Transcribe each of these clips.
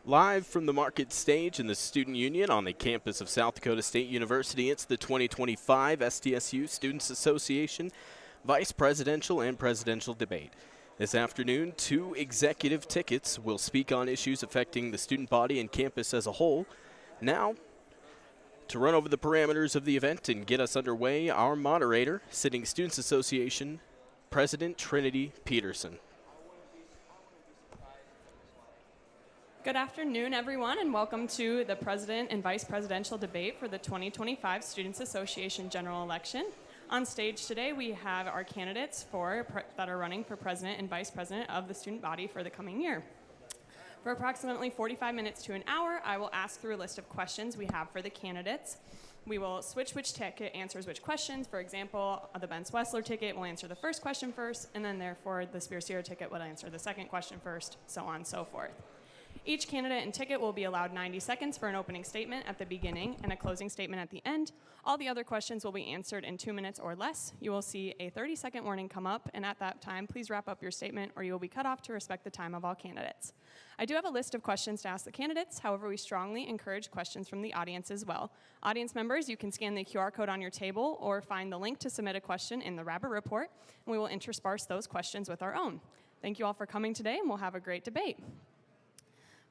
Live from the market stage in the Student Union on the campus of South Dakota State University, it's the 2025 SDSU Students Association Vice Presidential and Presidential Debate. This afternoon, 2 executive tickets will speak on issues affecting the student body and campus as a whole. Now, to run over the parameters of the event and get us underway, our moderator, Sitting Students Association President Trinity Peterson. Good afternoon, everyone, and welcome to the President and Vice Presidential Debate for the 2025 Students Association General Election. On stage today, we have our candidates that are running for President and Vice President of the student body for the coming year. For approximately 45 minutes to an hour, I will ask through a list of questions we have for the candidates. We will switch which ticket answers which questions. For example, the Benz-Wessler ticket will answer the first question first, and then therefore the Spear-Sierra ticket will answer the second question first, so on and so forth. Each candidate and ticket will be allowed 90 seconds for an opening statement at the beginning and a closing statement at the end. All the other questions will be answered in 2 minutes or less. You will see a 30-second warning come up, and at that time, please wrap up your statement or you will be cut off to respect the time of all candidates. I do have a list of questions to ask the candidates. However, we strongly encourage questions from the audience as well. Audience members, you can scan the QR code on your table or find the link to submit a question in the Rabbit Report, and we will intersperse those questions with our own. Thank you all for coming today, and we'll have a great debate.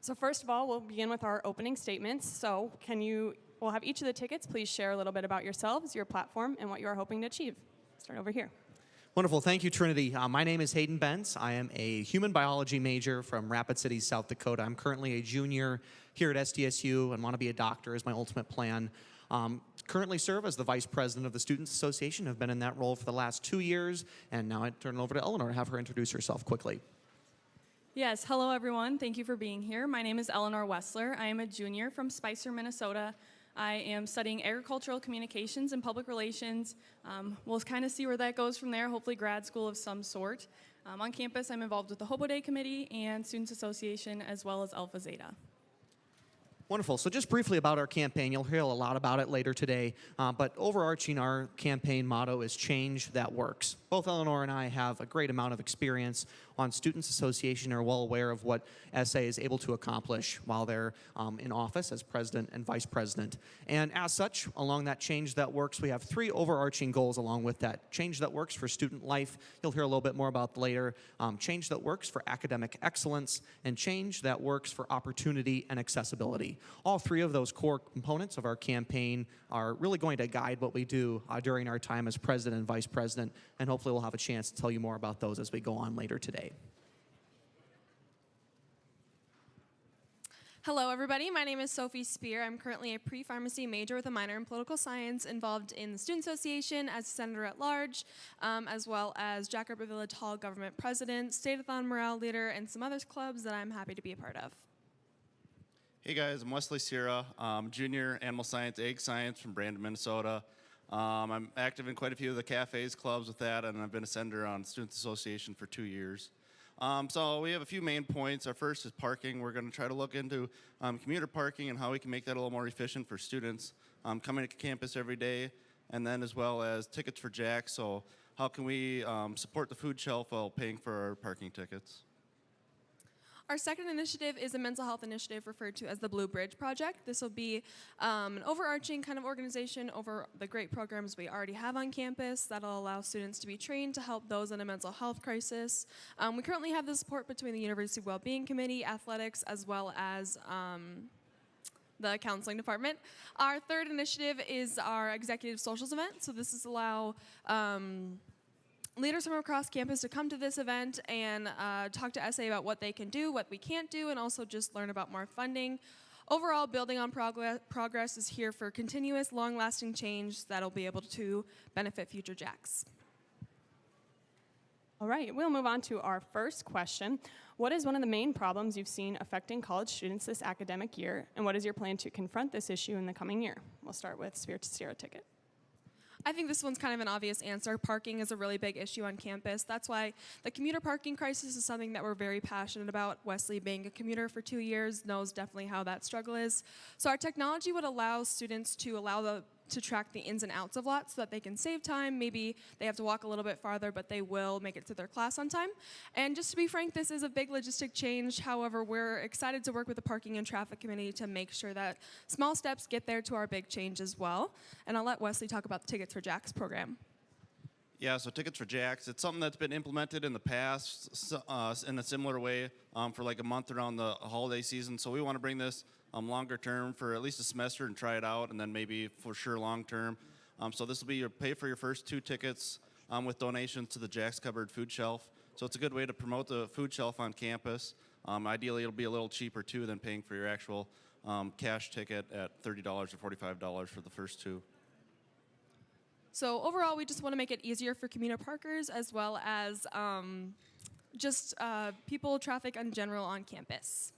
So first of all, we'll begin with our opening statements. So we'll have each of the tickets please share a little bit about yourselves, your platform, and what you are hoping to achieve. Start over here. Wonderful. Thank you, Trinity. My name is Hayden Benz. I am a human biology major from Rapid City, South Dakota. I'm currently a junior here at SDSU and want to be a doctor is my ultimate plan. Currently serve as the Vice President of the Students Association. I've been in that role for the last 2 years, and now I turn it over to Eleanor to have her introduce herself quickly. Yes, hello everyone. Thank you for being here. My name is Eleanor Wessler. I am a junior from Spicer, Minnesota. I am studying agricultural communications and public relations. We'll kind of see where that goes from there, hopefully grad school of some sort. On campus, I'm involved with the Hobo Day Committee and Students Association, as well as Alpha Zeta. Wonderful. So just briefly about our campaign, you'll hear a lot about it later today, but overarching our campaign motto is change that works. Both Eleanor and I have a great amount of experience on Students Association and are well aware of what SA is able to accomplish while they're in office as president and vice president. And as such, along that change that works, we have 3 overarching goals along with that. Change that works for student life, you'll hear a little bit more about later. Change that works for academic excellence, and change that works for opportunity and accessibility. All 3 of those core components of our campaign are really going to guide what we do during our time as president and vice president, and hopefully we'll have a chance to tell you more about those as we go on later today. Hello, everybody. My name is Sophie Spear. I'm currently a pre-pharmacy major with a minor in political science, involved in the Student Association as a senator at large, as well as Jack Rabbit Village Hall government president, State-a-thon morale leader, and some other clubs that I'm happy to be a part of. Hey guys, I'm Wesley Sierra, junior animal science, egg science from Brandon, Minnesota. I'm active in quite a few of the cafes, clubs with that, and I've been a senator on Students Association for 2 years. So we have a few main points. Our first is parking. We're going to try to look into commuter parking and how we can make that a little more efficient for students coming to campus every day, and then as well as tickets for Jack. So how can we support the food shelf while paying for our parking tickets? Our second initiative is a mental health initiative referred to as the Blue Bridge Project. This will be an overarching kind of organization over the great programs we already have on campus that'll allow students to be trained to help those in a mental health crisis. We currently have the support between the University Wellbeing Committee, athletics, as well as the counseling department. Our third initiative is our executive socials event. So this is allow leaders from across campus to come to this event and talk to SA about what they can do, what we can't do, and also just learn about more funding. Overall, building on progress is here for continuous, long-lasting change that'll be able to benefit future Jacks. All right, we'll move on to our first question. What is one of the main problems you've seen affecting college students this academic year, and what is your plan to confront this issue in the coming year? We'll start with Spear-Sierra ticket. I think this one's kind of an obvious answer. Parking is a really big issue on campus. That's why the commuter parking crisis is something that we're very passionate about. Wesley, being a commuter for 2 years, knows definitely how that struggle is. So our technology would allow students to allow the to track the ins and outs of lots so that they can save time. Maybe they have to walk a little bit farther, but they will make it to their class on time. And just to be frank, this is a big logistic change. However, we're excited to work with the Parking and Traffic Committee to make sure that small steps get there to our big change as well. And I'll let Wesley talk about the Tickets for Jacks program. Yeah, so Tickets for Jacks, it's something that's been implemented in the past in a similar way for like a month around the holiday season. So we want to bring this longer term for at least a semester and try it out, and then maybe for sure long term. So this will be your pay for your first 2 tickets with donations to the Jack's Cupboard food shelf. So it's a good way to promote the food shelf on campus. Ideally, it'll be a little cheaper too than paying for your actual cash ticket at $30 or $45 for the first 2. So overall, we just want to make it easier for commuter parkers as well as just people, traffic in general on campus.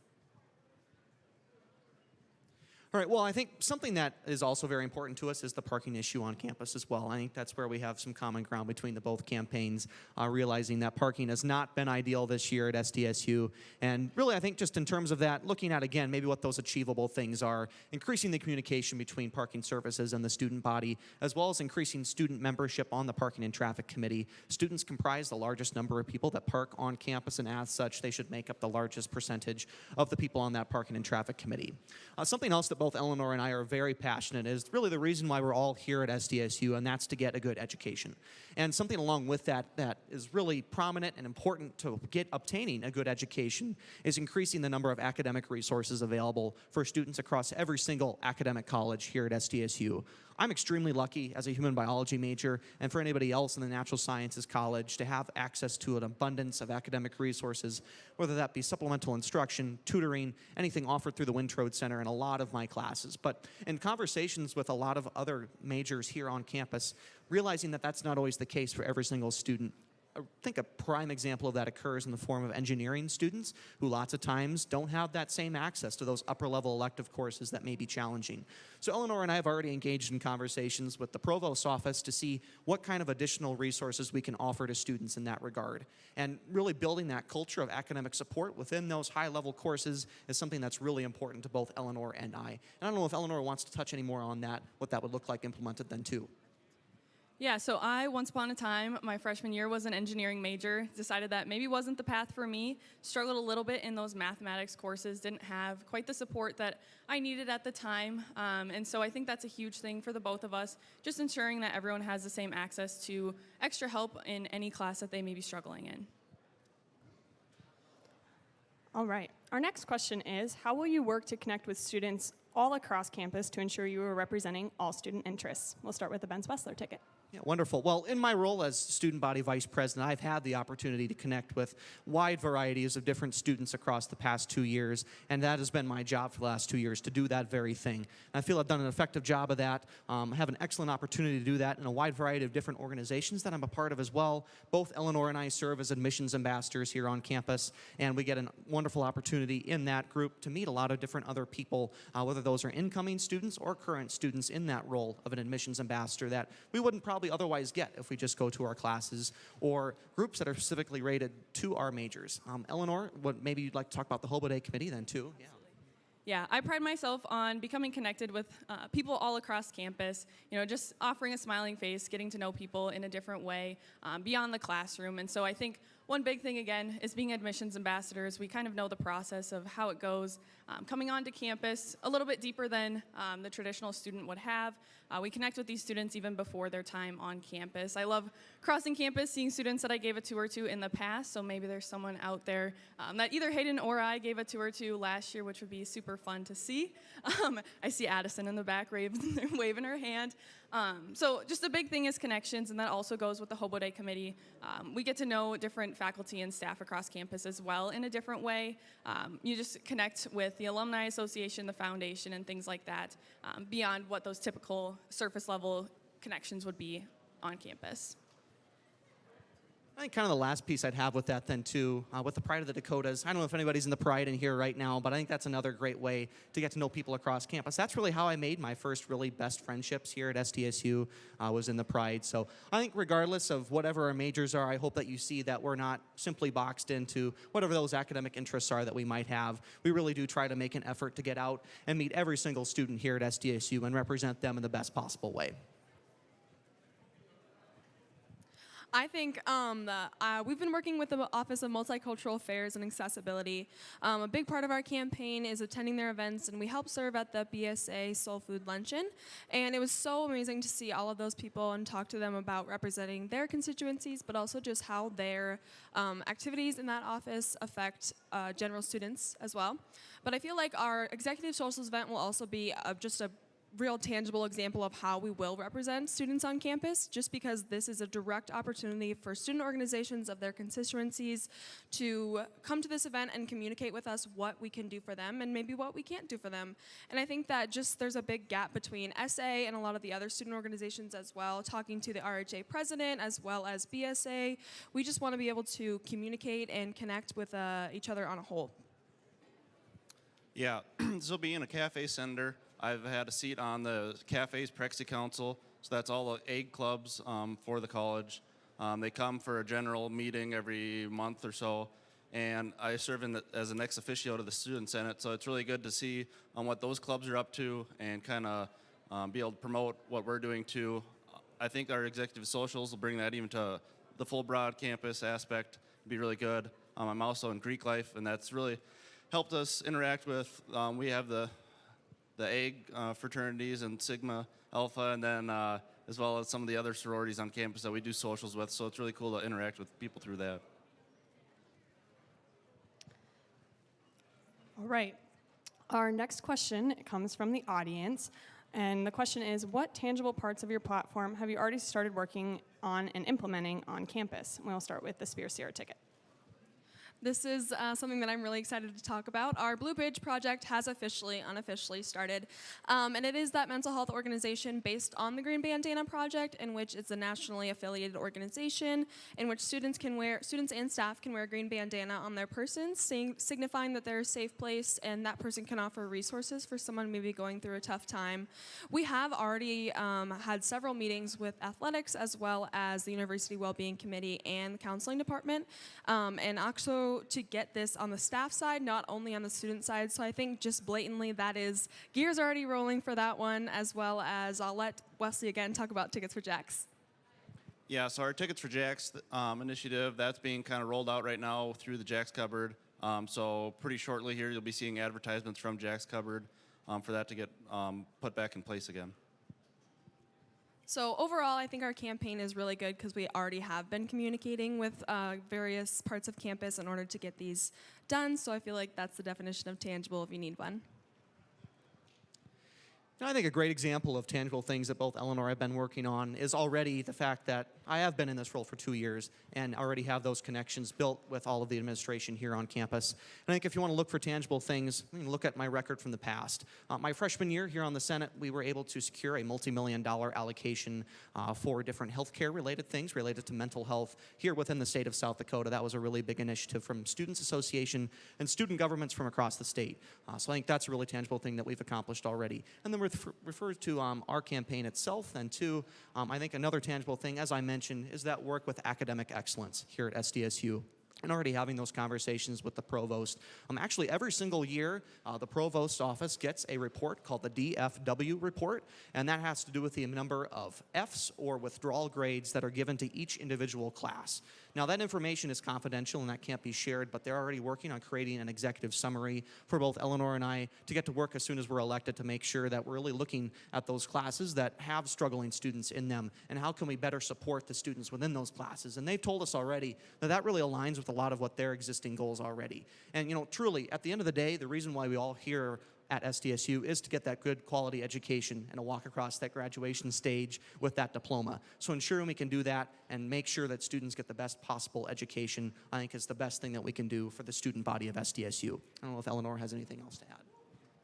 All right, well, I think something that is also very important to us is the parking issue on campus as well. I think that's where we have some common ground between the both campaigns, realizing that parking has not been ideal this year at SDSU. And really, I think just in terms of that, looking at, again, maybe what those achievable things are, increasing the communication between parking services and the student body, as well as increasing student membership on the Parking and Traffic Committee. Students comprise the largest number of people that park on campus, and as such, they should make up the largest percentage of the people on that Parking and Traffic Committee. Something else that both Eleanor and I are very passionate is really the reason why we're all here at SDSU, and that's to get a good education. And something along with that that is really prominent and important to obtaining a good education is increasing the number of academic resources available for students across every single academic college here at SDSU. I'm extremely lucky as a human biology major, and for anybody else in the natural sciences college, to have access to an abundance of academic resources, whether that be supplemental instruction, tutoring, anything offered through the Wintrode Center in a lot of my classes. But in conversations with a lot of other majors here on campus, realizing that that's not always the case for every single student. I think a prime example of that occurs in the form of engineering students who lots of times don't have that same access to those upper-level elective courses that may be challenging. So Eleanor and I have already engaged in conversations with the Provost's office to see what kind of additional resources we can offer to students in that regard. And really building that culture of academic support within those high-level courses is something that's really important to both Eleanor and I. And I don't know if Eleanor wants to touch any more on that, what that would look like implemented then too. Yeah, so I, once upon a time, my freshman year was an engineering major, decided that maybe wasn't the path for me, struggled a little bit in those mathematics courses, didn't have quite the support that I needed at the time, and so I think that's a huge thing for the both of us, just ensuring that everyone has the same access to extra help in any class that they may be struggling in. All right. Our next question is, how will you work to connect with students all across campus to ensure you are representing all student interests? We'll start with the Benz Wessler ticket. Yeah, wonderful. Well, in my role as student body vice president, I've had the opportunity to connect with wide varieties of different students across the past 2 years, and that has been my job for the last 2 years, to do that very thing. And I feel I've done an effective job of that. I have an excellent opportunity to do that in a wide variety of different organizations that I'm a part of as well. Both Eleanor and I serve as admissions ambassadors here on campus, and we get a wonderful opportunity in that group to meet a lot of different other people, whether those are incoming students or current students in that role of an admissions ambassador that we wouldn't probably otherwise get if we just go to our classes, or groups that are specifically rated to our majors. Eleanor, what maybe you'd like to talk about the Hobo Day Committee then too? Yeah. Yeah, I pride myself on becoming connected with people all across campus, just offering a smiling face, getting to know people in a different way beyond the classroom. And so I think one big thing, again, is being admissions ambassadors. We kind of know the process of how it goes coming onto campus a little bit deeper than the traditional student would have. We connect with these students even before their time on campus. I love crossing campus, seeing students that I gave a tour to in the past, so maybe there's someone out there that either Hayden or I gave a tour to last year, which would be super fun to see. I see Addison in the back waving her hand. So just the big thing is connections, and that also goes with the Hobo Day Committee. We get to know different faculty and staff across campus as well in a different way. You just connect with the Alumni Association, the foundation, and things like that beyond what those typical surface level connections would be on campus. I think kind of the last piece I'd have with that then too, with the Pride of the Dakotas, I don't know if anybody's in the Pride in here right now, but I think that's another great way to get to know people across campus. That's really how I made my first really best friendships here at SDSU, was in the Pride. So I think regardless of whatever our majors are, I hope that you see that we're not simply boxed into whatever those academic interests are that we might have. We really do try to make an effort to get out and meet every single student here at SDSU and represent them in the best possible way. I think we've been working with the Office of Multicultural Affairs and Accessibility. A big part of our campaign is attending their events, and we help serve at the BSA Soul Food Luncheon. And it was so amazing to see all of those people and talk to them about representing their constituencies, but also just how their activities in that office affect general students as well. But I feel like our Executive Socials event will also be just a real tangible example of how we will represent students on campus, just because this is a direct opportunity for student organizations of their constituencies to come to this event and communicate with us what we can do for them and maybe what we can't do for them. And I think that just there's a big gap between SA and a lot of the other student organizations as well. Talking to the RHA president as well as BSA, we just want to be able to communicate and connect with each other on a whole. Yeah, this will be in a cafe center. I've had a seat on the cafe's Prexy Council, so that's all the egg clubs for the college. They come for a general meeting every month or so, and I serve as an ex officio to the Student Senate, so it's really good to see what those clubs are up to and kind of be able to promote what we're doing too. I think our executive socials will bring that even to the full broad campus aspect, be really good. I'm also in Greek life, and that's really helped us interact with, we have the egg fraternities and Sigma Alpha, and then as well as some of the other sororities on campus that we do socials with, so it's really cool to interact with people through that. All right. Our next question comes from the audience, and the question is, what tangible parts of your platform have you already started working on and implementing on campus? And we'll start with the Spear Sierra ticket. This is something that I'm really excited to talk about. Our Blue Bridge project has unofficially started. And it is that mental health organization based on the Green Bandana Project, in which it's a nationally affiliated organization in which students and staff can wear a green bandana on their persons, signifying that they're a safe place and that person can offer resources for someone maybe going through a tough time. We have already had several meetings with athletics as well as the University Wellbeing Committee and the counseling department, and also to get this on the staff side, not only on the student side. So I think just blatantly that is gears already rolling for that one, as well as I'll let Wesley again talk about Tickets for Jacks. Yeah, so our Tickets for Jacks initiative, that's being kind of rolled out right now through the Jacks Cupboard. So pretty shortly here, you'll be seeing advertisements from Jacks Cupboard for that to get put back in place again. So overall, I think our campaign is really good because we already have been communicating with various parts of campus in order to get these done. So I feel like that's the definition of tangible if you need one. I think a great example of tangible things that both Eleanor and I have been working on is already the fact that I have been in this role for 2 years and already have those connections built with all of the administration here on campus. And I think if you want to look for tangible things, look at my record from the past. My freshman year here on the Senate, we were able to secure a multi-million-dollar allocation for different healthcare related things related to mental health here within the state of South Dakota. That was a really big initiative from Students Association and student governments from across the state. So I think that's a really tangible thing that we've accomplished already. And then refers to our campaign itself, and two, I think another tangible thing, as I mentioned, is that work with academic excellence here at SDSU. And already having those conversations with the provost. Actually, every single year, the provost's office gets a report called the DFW report, and that has to do with the number of Fs or withdrawal grades that are given to each individual class. Now, that information is confidential and that can't be shared, but they're already working on creating an executive summary for both Eleanor and I to get to work as soon as we're elected to make sure that we're really looking at those classes that have struggling students in them and how can we better support the students within those classes. And they've told us already that that really aligns with a lot of what their existing goals already. And truly, at the end of the day, the reason why we all here at SDSU is to get that good quality education and to walk across that graduation stage with that diploma. So ensuring we can do that and make sure that students get the best possible education, I think is the best thing that we can do for the student body of SDSU. I don't know if Eleanor has anything else to add.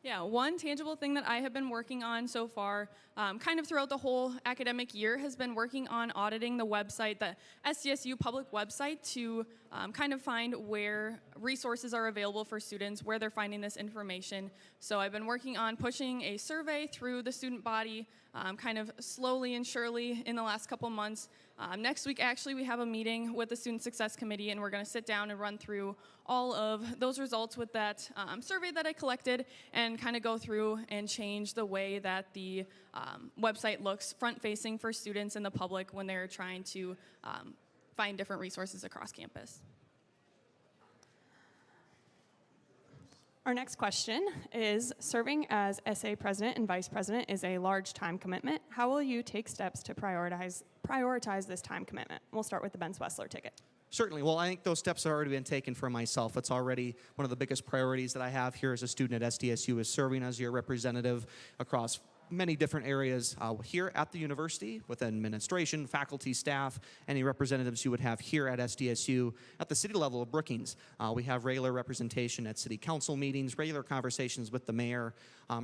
Yeah, one tangible thing that I have been working on so far, kind of throughout the whole academic year, has been working on auditing the website, the SDSU public website, to kind of find where resources are available for students, where they're finding this information. So I've been working on pushing a survey through the student body, kind of slowly and surely in the last couple months. Next week, actually, we have a meeting with the Student Success Committee, and we're going to sit down and run through all of those results with that survey that I collected and kind of go through and change the way that the website looks front-facing for students and the public when they're trying to find different resources across campus. Our next question is, serving as SA president and vice president is a large time commitment. How will you take steps to prioritize this time commitment? We'll start with the Ben Wessler ticket. Certainly. Well, I think those steps have already been taken for myself. It's already one of the biggest priorities that I have here as a student at SDSU is serving as your representative across many different areas here at the university, with administration, faculty, staff, any representatives you would have here at SDSU. At the city level of Brookings, we have regular representation at city council meetings, regular conversations with the mayor,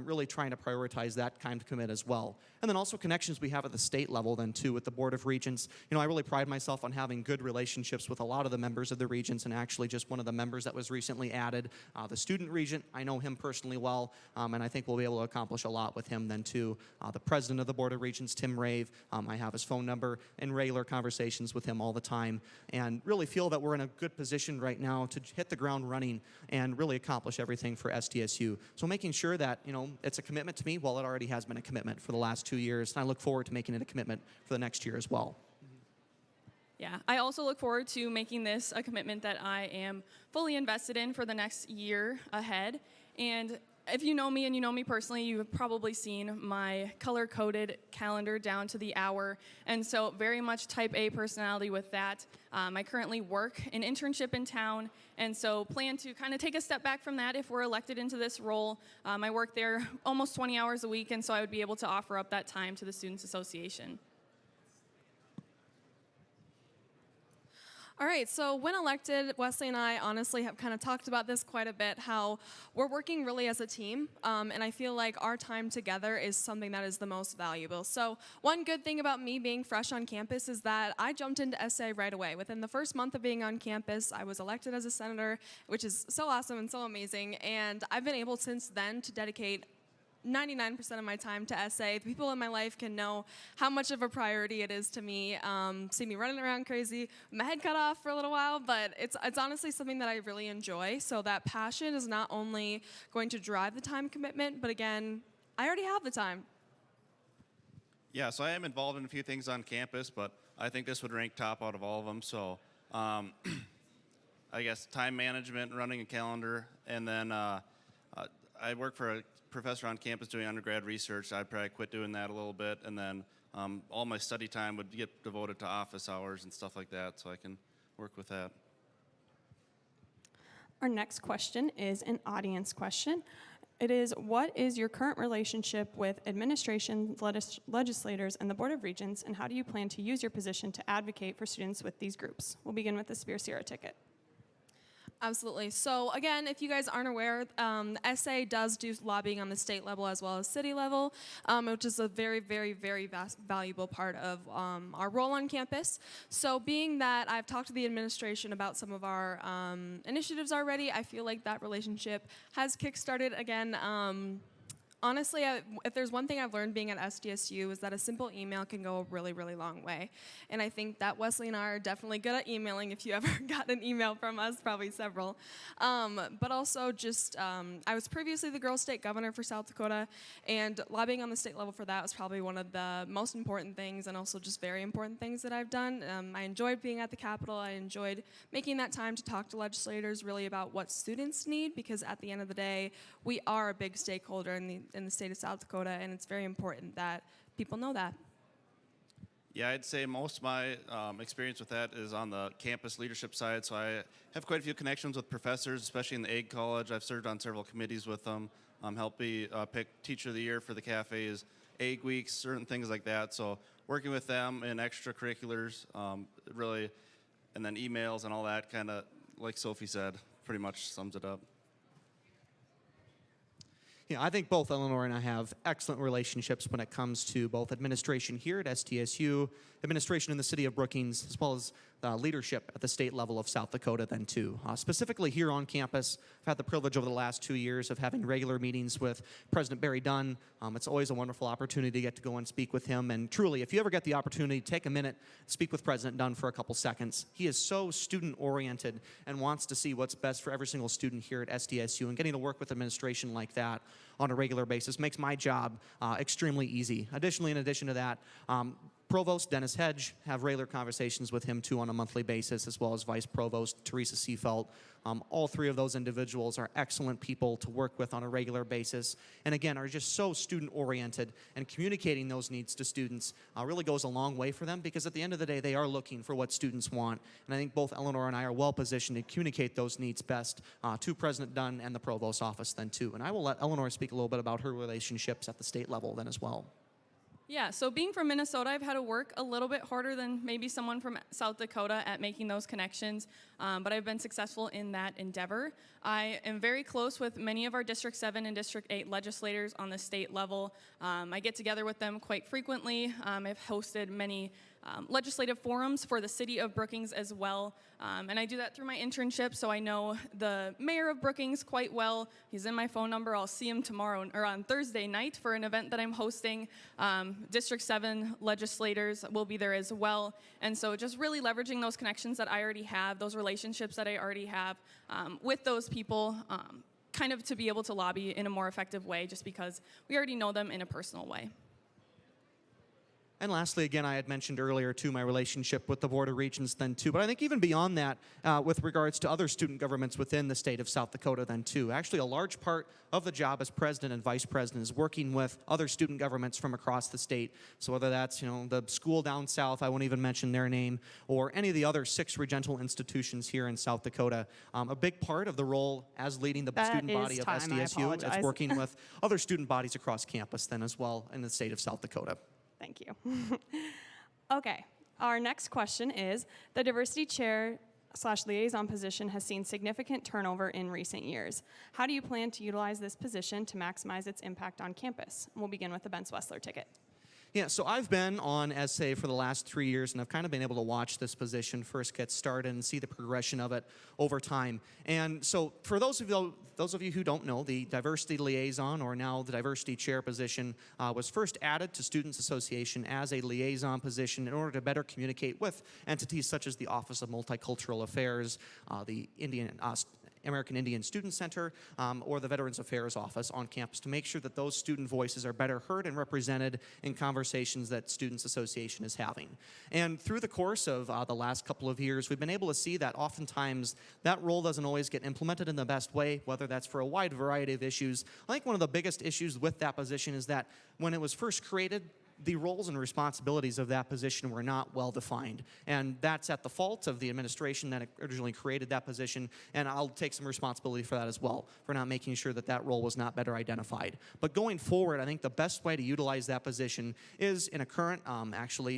really trying to prioritize that kind of commit as well. And then also connections we have at the state level then too with the Board of Regents. You know, I really pride myself on having good relationships with a lot of the members of the regents, and actually just one of the members that was recently added, the student regent, I know him personally well, and I think we'll be able to accomplish a lot with him then too. The president of the Board of Regents, Tim Rave, I have his phone number and regular conversations with him all the time, and really feel that we're in a good position right now to hit the ground running and really accomplish everything for SDSU. So making sure that, you know, it's a commitment to me. Well, it already has been a commitment for the last 2 years, and I look forward to making it a commitment for the next year as well. Yeah, I also look forward to making this a commitment that I am fully invested in for the next year ahead. And if you know me and you know me personally, you have probably seen my color-coded calendar down to the hour, and so very much type A personality with that. I currently work an internship in town, and so plan to kind of take a step back from that if we're elected into this role. I work there almost 20 hours a week, and so I would be able to offer up that time to the Students Association. All right, so when elected, Wesley and I honestly have kind of talked about this quite a bit, how we're working really as a team, and I feel like our time together is something that is the most valuable. So one good thing about me being fresh on campus is that I jumped into SA right away. Within the first month of being on campus, I was elected as a senator, which is so awesome and so amazing, and I've been able since then to dedicate 99% of my time to SA. The people in my life can know how much of a priority it is to me. See me running around crazy, my head cut off for a little while, but it's honestly something that I really enjoy. So that passion is not only going to drive the time commitment, but again, I already have the time. Yeah, so I am involved in a few things on campus, but I think this would rank top out of all of them. So I guess time management, running a calendar, and then I work for a professor on campus doing undergrad research. I'd probably quit doing that a little bit, and then all my study time would get devoted to office hours and stuff like that, so I can work with that. Our next question is an audience question. It is, what is your current relationship with administration, legislators, and the Board of Regents, and how do you plan to use your position to advocate for students with these groups? We'll begin with the Spear Sierra ticket. Absolutely. So again, if you guys aren't aware, SA does do lobbying on the state level as well as city level, which is a very, very, very valuable part of our role on campus. So being that I've talked to the administration about some of our initiatives already, I feel like that relationship has kickstarted again. Honestly, if there's one thing I've learned being at SDSU is that a simple email can go a really, really long way. And I think that Wesley and I are definitely good at emailing. If you ever got an email from us, probably several. But also just, I was previously the Girl State Governor for South Dakota, and lobbying on the state level for that was probably one of the most important things, and also just very important things that I've done. I enjoyed being at the Capitol. I enjoyed making that time to talk to legislators really about what students need, because at the end of the day, we are a big stakeholder in the state of South Dakota, and it's very important that people know that. Yeah, I'd say most of my experience with that is on the campus leadership side, so I have quite a few connections with professors, especially in the Ag College. I've served on several committees with them, helped me pick Teacher of the Year for the cafes, Ag Weeks, certain things like that. So working with them in extracurriculars, really, and then emails and all that, kind of like Sophie said, pretty much sums it up. Yeah, I think both Eleanor and I have excellent relationships when it comes to both administration here at STSU, administration in the city of Brookings, as well as leadership at the state level of South Dakota then too. Specifically here on campus, I've had the privilege over the last 2 years of having regular meetings with President Barry Dunn. It's always a wonderful opportunity to get to go and speak with him. And truly, if you ever get the opportunity, take a minute, speak with President Dunn for a couple seconds. He is so student-oriented and wants to see what's best for every single student here at SDSU. And getting to work with administration like that on a regular basis makes my job extremely easy. Additionally, in addition to that, Provost Dennis Hedge, have regular conversations with him too on a monthly basis, as well as Vice Provost Teresa Seafelt. All three of those individuals are excellent people to work with on a regular basis, and again, are just so student-oriented, and communicating those needs to students really goes a long way for them, because at the end of the day, they are looking for what students want, and I think both Eleanor and I are well-positioned to communicate those needs best to President Dunn and the Provost's office then too. And I will let Eleanor speak a little bit about her relationships at the state level then as well. Yeah, so being from Minnesota, I've had to work a little bit harder than maybe someone from South Dakota at making those connections, but I've been successful in that endeavor. I am very close with many of our District 7 and District 8 legislators on the state level. I get together with them quite frequently. I've hosted many legislative forums for the city of Brookings as well. And I do that through my internship, so I know the mayor of Brookings quite well. He's in my phone number. I'll see him tomorrow or on Thursday night for an event that I'm hosting. District 7 legislators will be there as well. And so just really leveraging those connections that I already have, those relationships that I already have with those people, kind of to be able to lobby in a more effective way, just because we already know them in a personal way. And lastly, again, I had mentioned earlier, too, my relationship with the Board of Regents then, too. But I think even beyond that, with regards to other student governments within the state of South Dakota then, too. Actually, a large part of the job as president and vice president is working with other student governments from across the state. So whether that's, the school down south, I won't even mention their name, or any of the other 6 regental institutions here in South Dakota. A big part of the role as leading the student body of SDSU is working with other student bodies across campus then as well in the state of South Dakota. Thank you. Okay, our next question is, the diversity chair/liaison position has seen significant turnover in recent years. How do you plan to utilize this position to maximize its impact on campus? We'll begin with the Ben Swessler ticket. Yeah, so I've been on SA for the last 3 years, and I've kind of been able to watch this position first get started and see the progression of it over time. And so for those of you who don't know, the diversity liaison, or now the diversity chair position, was first added to Students Association as a liaison position in order to better communicate with entities such as the Office of Multicultural Affairs, the American Indian Student Center, or the Veterans Affairs Office on campus, to make sure that those student voices are better heard and represented in conversations that Students Association is having. And through the course of the last couple of years, we've been able to see that oftentimes that role doesn't always get implemented in the best way, whether that's for a wide variety of issues. I think one of the biggest issues with that position is that when it was first created, the roles and responsibilities of that position were not well defined. And that's at the fault of the administration that originally created that position, and I'll take some responsibility for that as well, for not making sure that that role was not better identified. But going forward, I think the best way to utilize that position is in a current,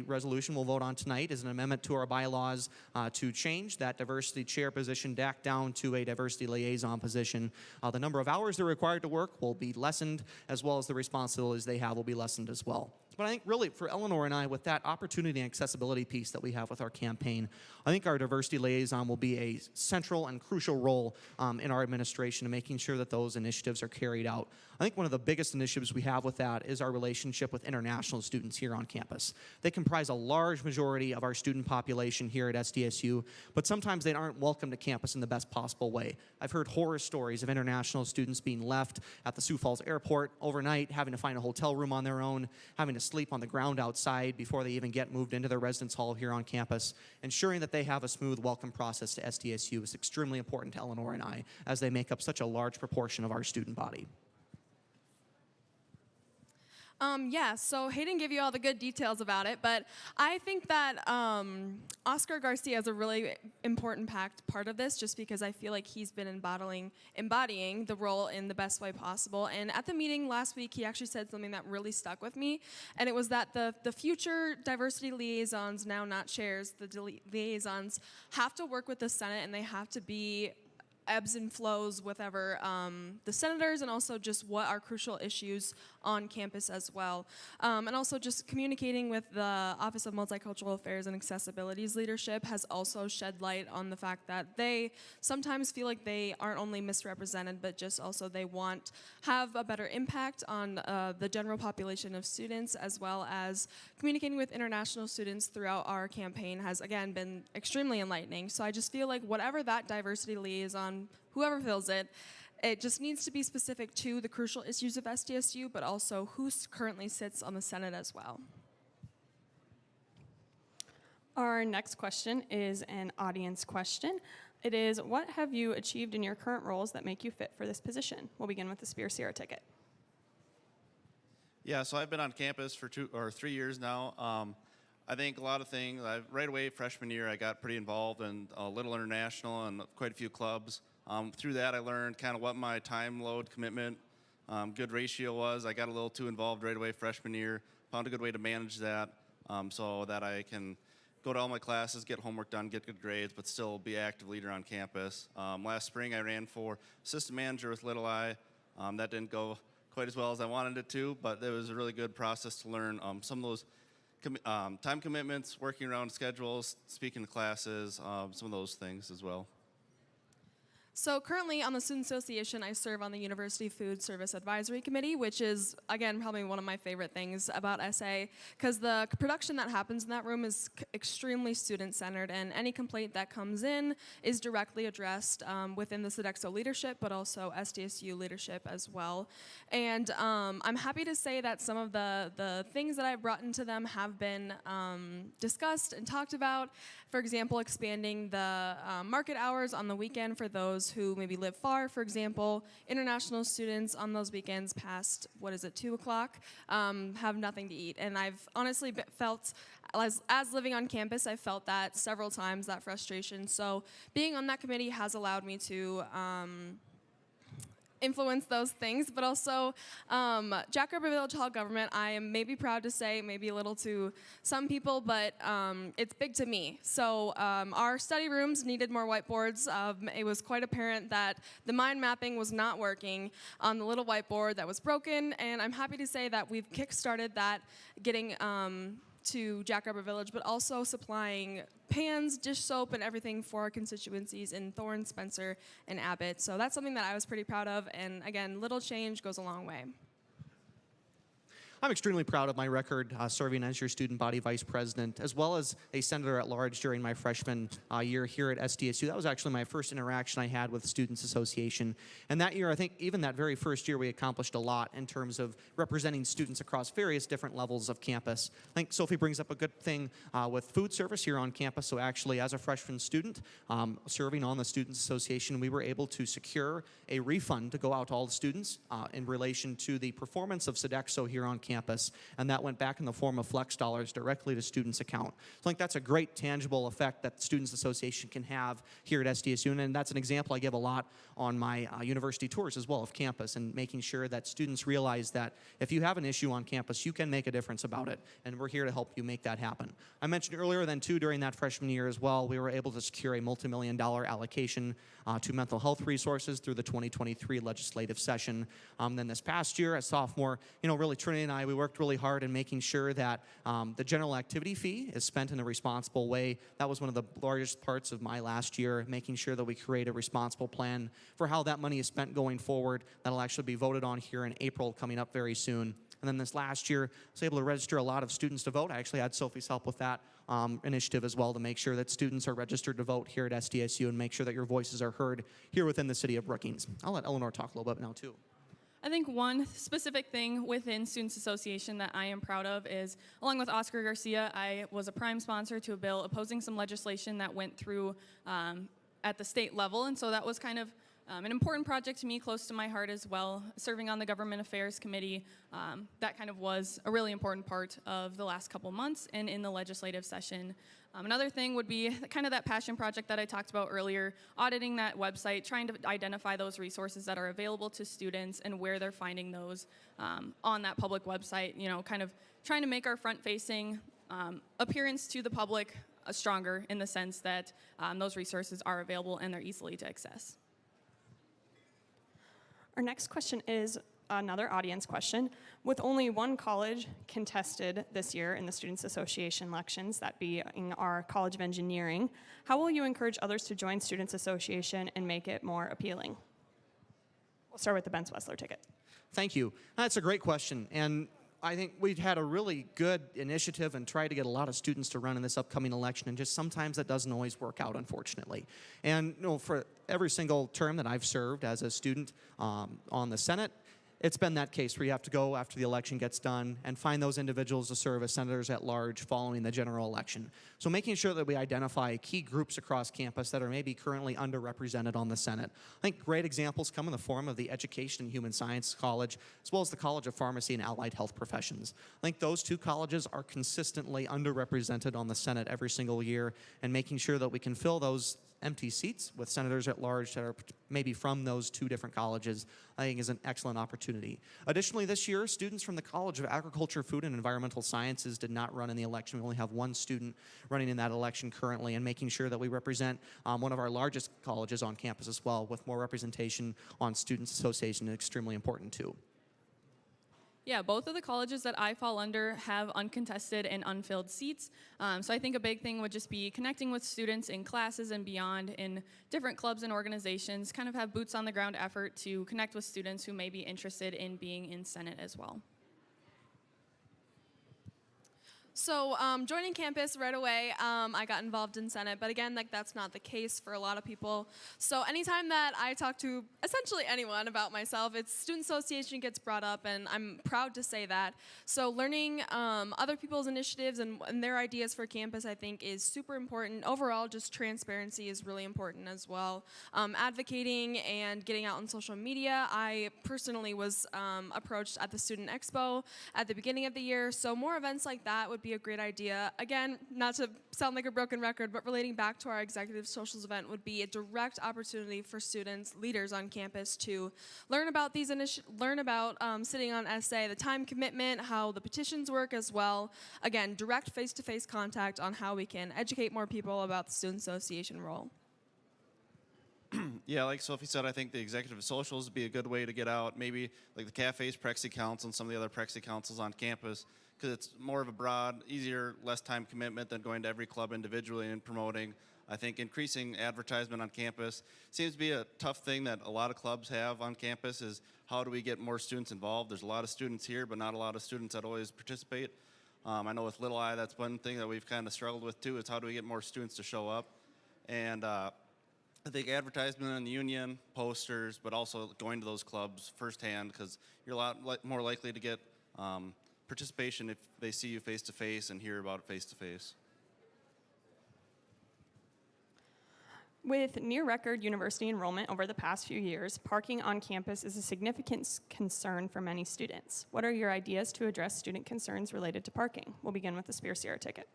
resolution we'll vote on tonight, is an amendment to our bylaws to change that diversity chair position back down to a diversity liaison position. The number of hours they're required to work will be lessened, as well as the responsibilities they have will be lessened as well. But I think really for Eleanor and I, with that opportunity and accessibility piece that we have with our campaign, I think our diversity liaison will be a central and crucial role in our administration in making sure that those initiatives are carried out. I think one of the biggest initiatives we have with that is our relationship with international students here on campus. They comprise a large majority of our student population here at SDSU, but sometimes they aren't welcome to campus in the best possible way. I've heard horror stories of international students being left at the Sioux Falls Airport overnight, having to find a hotel room on their own, having to sleep on the ground outside before they even get moved into their residence hall here on campus. Ensuring that they have a smooth welcome process to SDSU is extremely important to Eleanor and I, as they make up such a large proportion of our student body. So Hayden gave you all the good details about it, but I think that Oscar Garcia is a really important part of this, just because I feel like he's been embodying the role in the best way possible. And at the meeting last week, he actually said something that really stuck with me, and it was that the future diversity liaisons, now not chairs, the liaisons, have to work with the Senate, and they have to be ebbs and flows with the senators, and also just what are crucial issues on campus as well. And also just communicating with the Office of Multicultural Affairs and Accessibility's leadership has also shed light on the fact that they sometimes feel like they aren't only misrepresented, but just also they have a better impact on the general population of students, as well as communicating with international students throughout our campaign has, again, been extremely enlightening. So I just feel like whatever that diversity liaison, whoever fills it, it just needs to be specific to the crucial issues of SDSU, but also who currently sits on the Senate as well. Our next question is an audience question. It is, what have you achieved in your current roles that make you fit for this position? We'll begin with the Spear Sierra ticket. Yeah, so I've been on campus for 2 or 3 years now. I think a lot of things. Right away, freshman year, I got pretty involved in a little international and quite a few clubs. Through that, I learned kind of what my time load commitment, good ratio was. I got a little too involved right away freshman year. Found a good way to manage that so that I can go to all my classes, get homework done, get good grades, but still be active leader on campus. Last spring, I ran for assistant manager with Little I. That didn't go quite as well as I wanted it to, but it was a really good process to learn some of those time commitments, working around schedules, speaking to classes, some of those things as well. So currently on the Student Association, I serve on the University Food Service Advisory Committee, which is, again, probably one of my favorite things about SA, because the production that happens in that room is extremely student-centered, and any complaint that comes in is directly addressed within the Sodexo leadership, but also SDSU leadership as well. And I'm happy to say that some of the things that I've brought into them have been discussed and talked about. For example, expanding the market hours on the weekend for those who maybe live far. For example, international students on those weekends past, 2 o'clock, have nothing to eat. And I've honestly felt, as living on campus, I've felt that several times, that frustration. So being on that committee has allowed me to influence those things, but also Jack River Village Hall government, I am maybe proud to say, maybe a little to some people, but it's big to me. So our study rooms needed more whiteboards. It was quite apparent that the mind mapping was not working on the little whiteboard that was broken, and I'm happy to say that we've kick-started that, getting to Jack River Village, but also supplying pans, dish soap, and everything for our constituencies in Thorne, Spencer, and Abbott. So that's something that I was pretty proud of, and again, little change goes a long way. I'm extremely proud of my record serving as your student body vice president, as well as a senator at large during my freshman year here at SDSU. That was actually my first interaction I had with the Students Association. And that year, I think even that very first year, we accomplished a lot in terms of representing students across various different levels of campus. I think Sophie brings up a good thing with food service here on campus. So actually, as a freshman student serving on the Students Association, we were able to secure a refund to go out to all the students in relation to the performance of Sodexo here on campus, and that went back in the form of flex dollars directly to students' account. So I think that's a great tangible effect that the Students Association can have here at SDSU, and that's an example I give a lot on my university tours as well of campus, and making sure that students realize that if you have an issue on campus, you can make a difference about it, and we're here to help you make that happen. I mentioned earlier then too, during that freshman year as well, we were able to secure a multi-million-dollar allocation to mental health resources through the 2023 legislative session. Then this past year, as sophomore, really Trinity and I, we worked really hard in making sure that the general activity fee is spent in a responsible way. That was one of the largest parts of my last year, making sure that we create a responsible plan for how that money is spent going forward. That'll actually be voted on here in April, coming up very soon. And then this last year, I was able to register a lot of students to vote. I actually had Sophie's help with that initiative as well, to make sure that students are registered to vote here at SDSU and make sure that your voices are heard here within the city of Brookings. I'll let Eleanor talk a little bit now too. I think one specific thing within Students Association that I am proud of is, along with Oscar Garcia, I was a prime sponsor to a bill opposing some legislation that went through at the state level, and so that was kind of an important project to me, close to my heart as well. Serving on the Government Affairs Committee, that kind of was a really important part of the last couple months and in the legislative session. Another thing would be kind of that passion project that I talked about earlier, auditing that website, trying to identify those resources that are available to students and where they're finding those on that public website, kind of trying to make our front-facing appearance to the public stronger, in the sense that those resources are available and they're easily to access. Our next question is another audience question. With only one college contested this year in the Students Association elections, that being our College of Engineering, how will you encourage others to join Students Association and make it more appealing? We'll start with the Benz Wessler ticket. Thank you. That's a great question. And I think we've had a really good initiative and tried to get a lot of students to run in this upcoming election, and just sometimes that doesn't always work out, unfortunately. And for every single term that I've served as a student on the Senate, it's been that case where you have to go after the election gets done and find those individuals to serve as senators at large following the general election. So making sure that we identify key groups across campus that are maybe currently underrepresented on the Senate. I think great examples come in the form of the Education and Human Science College, as well as the College of Pharmacy and Allied Health Professions. I think those two colleges are consistently underrepresented on the Senate every single year, and making sure that we can fill those empty seats with senators at large that are maybe from those two different colleges, I think is an excellent opportunity. Additionally, this year, students from the College of Agriculture, Food, and Environmental Sciences did not run in the election. We only have one student running in that election currently, and making sure that we represent one of our largest colleges on campus as well, with more representation on Students Association is extremely important too. Yeah, both of the colleges that I fall under have uncontested and unfilled seats. So I think a big thing would just be connecting with students in classes and beyond in different clubs and organizations, kind of have boots on the ground effort to connect with students who may be interested in being in Senate as well. So joining campus right away, I got involved in Senate, but again, that's not the case for a lot of people. So anytime that I talk to essentially anyone about myself, it's Student Association gets brought up, and I'm proud to say that. So learning other people's initiatives and their ideas for campus, I think, is super important. Overall, just transparency is really important as well. Advocating and getting out on social media. I personally was approached at the Student Expo at the beginning of the year, so more events like that would be a great idea. Again, not to sound like a broken record, but relating back to our executive socials event would be a direct opportunity for students, leaders on campus to learn about these sitting on essay, the time commitment, how the petitions work as well. Again, direct face-to-face contact on how we can educate more people about the Student Association role. Yeah, like Sophie said, I think the executive socials would be a good way to get out. Maybe like the cafes, Prexy Council, and some of the other Prexy Councils on campus, because it's more of a broad, easier, less time commitment than going to every club individually and promoting. I think increasing advertisement on campus seems to be a tough thing that a lot of clubs have on campus, is how do we get more students involved? There's a lot of students here, but not a lot of students that always participate. I know with Little I, that's one thing that we've kind of struggled with too, is how do we get more students to show up? And I think advertisement in the union, posters, but also going to those clubs firsthand, because you're a lot more likely to get participation if they see you face to face and hear about it face to face. With near record university enrollment over the past few years, parking on campus is a significant concern for many students. What are your ideas to address student concerns related to parking? We'll begin with the Spear Sierra ticket.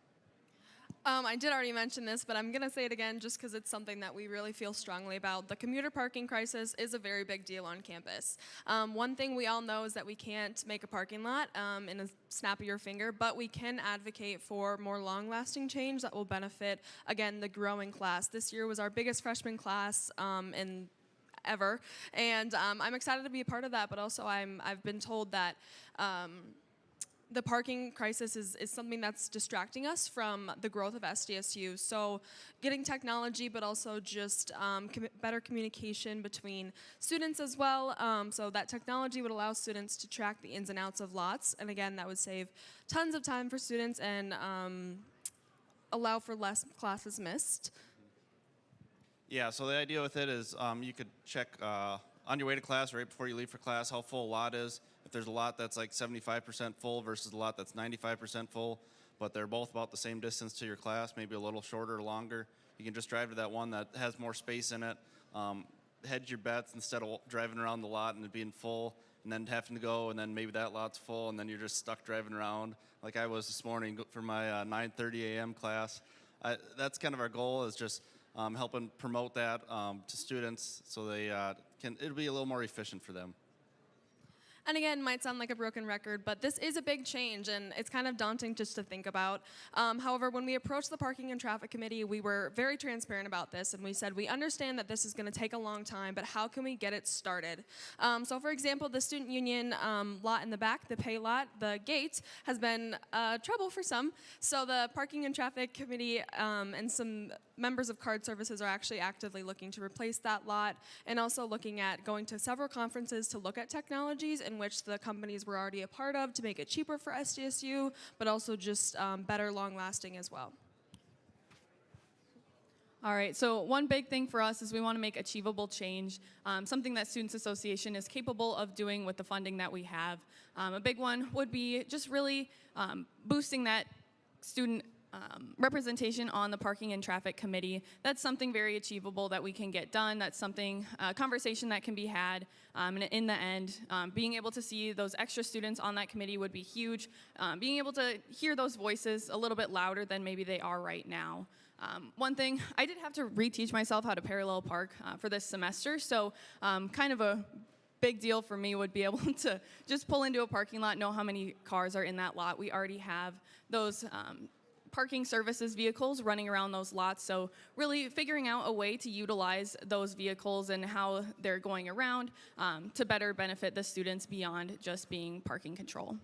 I did already mention this, but I'm going to say it again just because it's something that we really feel strongly about. The commuter parking crisis is a very big deal on campus. One thing we all know is that we can't make a parking lot in a snap of your finger, but we can advocate for more long-lasting change that will benefit, again, the growing class. This year was our biggest freshman class in ever, and I'm excited to be a part of that, but also I've been told that the parking crisis is something that's distracting us from the growth of SDSU. So getting technology, but also just better communication between students as well. So that technology would allow students to track the ins and outs of lots. And again, that would save tons of time for students and allow for less classes missed. Yeah, so the idea with it is you could check on your way to class, right before you leave for class, how full a lot is. If there's a lot that's like 75% full versus a lot that's 95% full, but they're both about the same distance to your class, maybe a little shorter or longer, you can just drive to that one that has more space in it. Hedge your bets instead of driving around the lot and it being full and then having to go, and then maybe that lot's full and then you're just stuck driving around like I was this morning for my 9:30 a.m. class. That's kind of our goal, is just helping promote that to students so they it'll be a little more efficient for them. And again, might sound like a broken record, but this is a big change, and it's kind of daunting just to think about. However, when we approached the Parking and Traffic Committee, we were very transparent about this, and we said, we understand that this is going to take a long time, but how can we get it started? So for example, the student union lot in the back, the pay lot, the gate, has been trouble for some. So the Parking and Traffic Committee and some members of Card Services are actually actively looking to replace that lot, and also looking at going to several conferences to look at technologies in which the companies were already a part of to make it cheaper for SDSU, but also just better long-lasting as well. All right, so one big thing for us is we want to make achievable change, something that Students Association is capable of doing with the funding that we have. A big one would be just really boosting that student representation on the Parking and Traffic Committee. That's something very achievable that we can get done. That's something, a conversation that can be had. And in the end, being able to see those extra students on that committee would be huge. Being able to hear those voices a little bit louder than maybe they are right now. One thing, I did have to reteach myself how to parallel park for this semester, so kind of a big deal for me would be able to just pull into a parking lot, know how many cars are in that lot. We already have those parking services vehicles running around those lots, so really figuring out a way to utilize those vehicles and how they're going around to better benefit the students beyond just being parking control.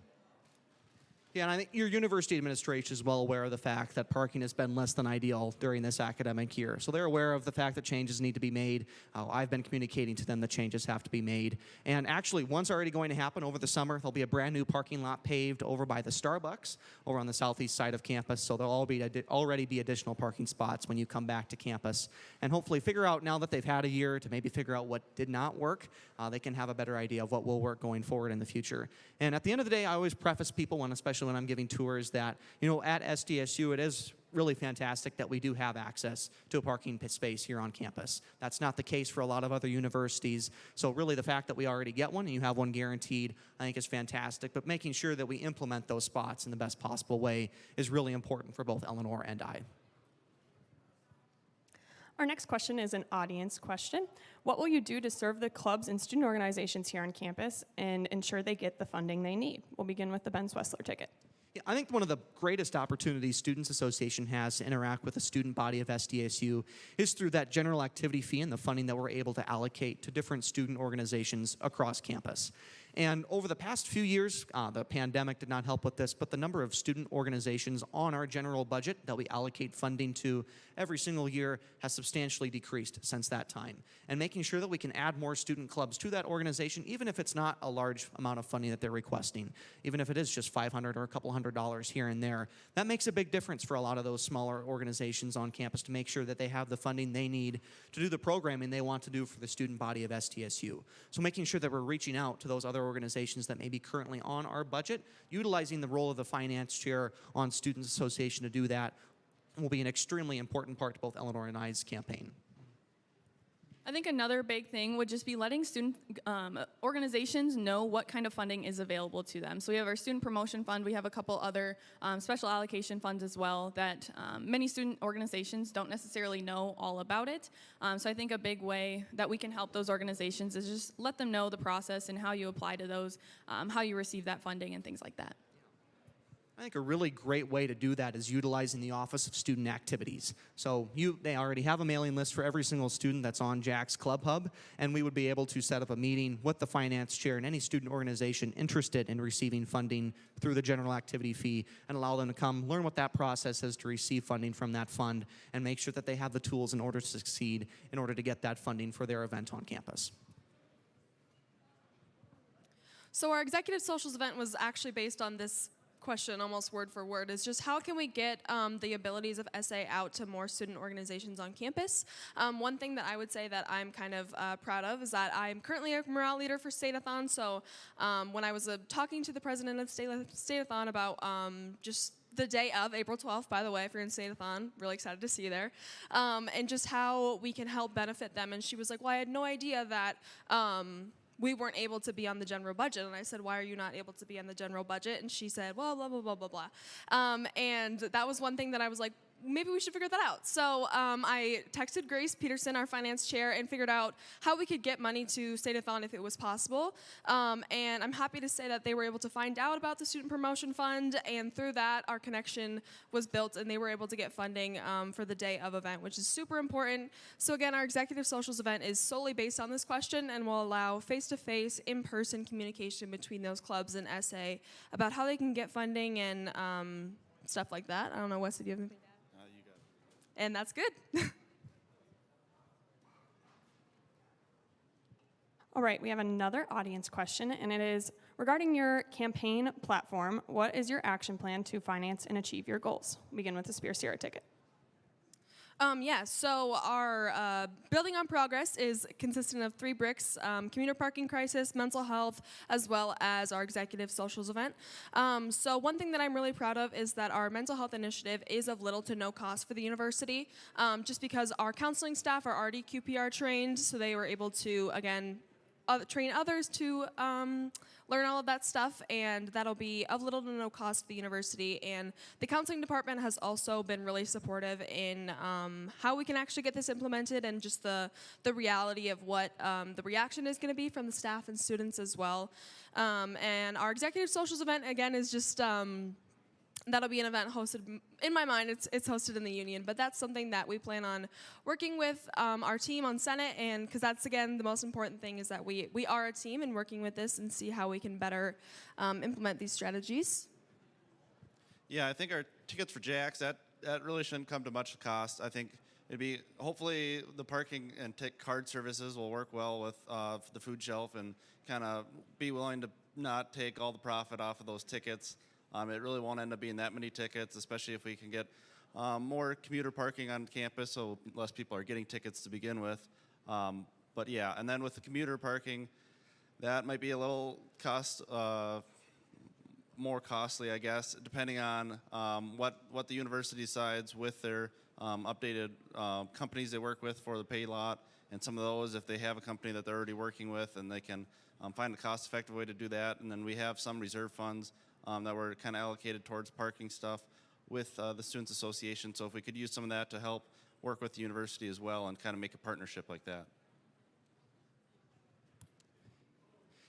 Yeah, and I think your university administration is well aware of the fact that parking has been less than ideal during this academic year. So they're aware of the fact that changes need to be made. I've been communicating to them that changes have to be made. And actually, one's already going to happen over the summer. There'll be a brand new parking lot paved over by the Starbucks over on the southeast side of campus. So there'll already be additional parking spots when you come back to campus. And hopefully figure out, now that they've had a year to maybe figure out what did not work, they can have a better idea of what will work going forward in the future. And at the end of the day, I always preface people, especially when I'm giving tours, that, at SDSU, it is really fantastic that we do have access to a parking space here on campus. That's not the case for a lot of other universities. So really the fact that we already get one and you have one guaranteed, I think is fantastic. But making sure that we implement those spots in the best possible way is really important for both Eleanor and I. Our next question is an audience question. What will you do to serve the clubs and student organizations here on campus and ensure they get the funding they need? We'll begin with the Ben Swessler ticket. Yeah, I think one of the greatest opportunities Students Association has to interact with the student body of SDSU is through that general activity fee and the funding that we're able to allocate to different student organizations across campus. And over the past few years, the pandemic did not help with this, but the number of student organizations on our general budget that we allocate funding to every single year has substantially decreased since that time. And making sure that we can add more student clubs to that organization, even if it's not a large amount of funding that they're requesting, even if it is just $500 or a couple $100 here and there, that makes a big difference for a lot of those smaller organizations on campus to make sure that they have the funding they need to do the programming they want to do for the student body of SDSU. So making sure that we're reaching out to those other organizations that may be currently on our budget, utilizing the role of the finance chair on Students Association to do that will be an extremely important part to both Eleanor and I's campaign. I think another big thing would just be letting student organizations know what kind of funding is available to them. So we have our Student Promotion Fund. We have a couple other special allocation funds as well that many student organizations don't necessarily know all about it. So I think a big way that we can help those organizations is just let them know the process and how you apply to those, how you receive that funding and things like that. I think a really great way to do that is utilizing the Office of Student Activities. So they already have a mailing list for every single student that's on Jack's Club Hub, and we would be able to set up a meeting with the finance chair and any student organization interested in receiving funding through the general activity fee and allow them to come learn what that process is to receive funding from that fund and make sure that they have the tools in order to succeed in order to get that funding for their event on campus. So our executive socials event was actually based on this question almost word for word, is just how can we get the abilities of SA out to more student organizations on campus. One thing that I would say that I'm kind of proud of is that I'm currently a morale leader for State-a-thon, so when I was talking to the president of State-a-thon about just the day of April 12th, by the way, if you're in State-a-thon, really excited to see you there, and just how we can help benefit them, and she was like, well, I had no idea that we weren't able to be on the general budget. And I said, why are you not able to be on the general budget? And she said, well, blah, blah, blah, blah, blah. And that was one thing that I was like, maybe we should figure that out. So I texted Grace Peterson, our finance chair, and figured out how we could get money to State-a-thon if it was possible. And I'm happy to say that they were able to find out about the Student Promotion Fund, and through that, our connection was built, and they were able to get funding for the day of event, which is super important. So again, our Executive Socials event is solely based on this question and will allow face-to-face, in-person communication between those clubs and SA about how they can get funding and stuff like that. I don't know, Wes, if you have anything to add? You got it. And that's good. All right, we have another audience question, and it is regarding your campaign platform. What is your action plan to finance and achieve your goals? Begin with the Spear Sierra ticket. So our Building on Progress is consistent of 3 bricks: commuter parking crisis, mental health, as well as our Executive Socials event. So one thing that I'm really proud of is that our mental health initiative is of little to no cost for the university, just because our counseling staff are already QPR trained, so they were able to, again, train others to learn all of that stuff, and that'll be of little to no cost to the university. And the counseling department has also been really supportive in how we can actually get this implemented, and just the reality of what the reaction is going to be from the staff and students as well. And our Executive Socials event, again, is just that'll be an event hosted, in my mind, it's hosted in the union, but that's something that we plan on working with our team on Senate, and because that's, again, the most important thing is that we are a team and working with this and see how we can better implement these strategies. Yeah, I think our tickets for Jacks, that really shouldn't come to much cost. I think it'd be, hopefully the parking and card services will work well with the food shelf, and kind of be willing to not take all the profit off of those tickets. It really won't end up being that many tickets, especially if we can get more commuter parking on campus, so less people are getting tickets to begin with. But yeah, and then with the commuter parking, that might be a little more costly, I guess, depending on what the university decides with their updated companies they work with for the pay lot, and some of those, if they have a company that they're already working with, and they can find a cost-effective way to do that. And then we have some reserve funds that were kind of allocated towards parking stuff with the Students Association. So if we could use some of that to help work with the university as well, and kind of make a partnership like that.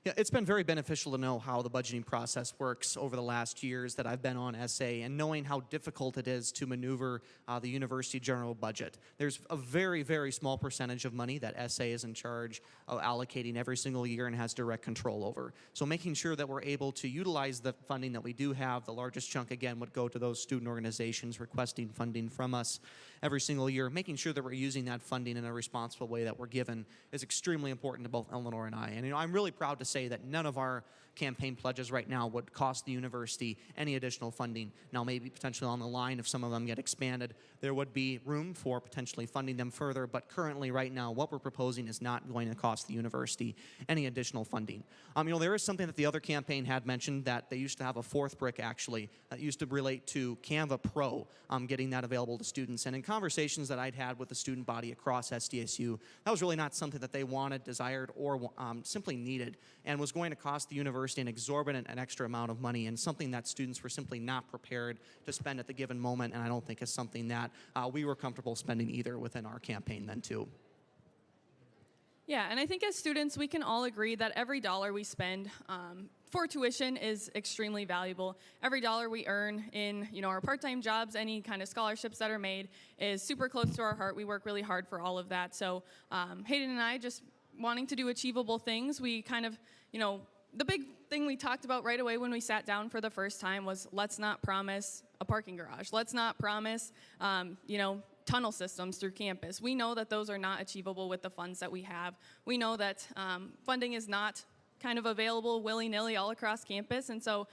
Yeah, it's been very beneficial to know how the budgeting process works over the last years that I've been on SA, and knowing how difficult it is to maneuver the university general budget. There's a very, very small percentage of money that SA is in charge of allocating every single year and has direct control over. So making sure that we're able to utilize the funding that we do have, the largest chunk, again, would go to those student organizations requesting funding from us every single year. Making sure that we're using that funding in a responsible way that we're given is extremely important to both Eleanor and I. And I'm really proud to say that none of our campaign pledges right now would cost the university any additional funding. Now, maybe potentially on the line, if some of them get expanded, there would be room for potentially funding them further, but currently right now, what we're proposing is not going to cost the university any additional funding. There is something that the other campaign had mentioned, that they used to have a 4th brick, actually, that used to relate to Canva Pro, getting that available to students. And in conversations that I'd had with the student body across SDSU, that was really not something that they wanted, desired, or simply needed, and was going to cost the university an exorbitant and extra amount of money, and something that students were simply not prepared to spend at the given moment, and I don't think is something that we were comfortable spending either within our campaign then too. Yeah, and I think as students, we can all agree that every dollar we spend for tuition is extremely valuable. Every dollar we earn in our part-time jobs, any kind of scholarships that are made, is super close to our heart. We work really hard for all of that. So Hayden and I, just wanting to do achievable things, we kind of, the big thing we talked about right away when we sat down for the first time was, let's not promise a parking garage. Let's not promise, tunnel systems through campus. We know that those are not achievable with the funds that we have. We know that funding is not kind of available willy-nilly all across campus, and so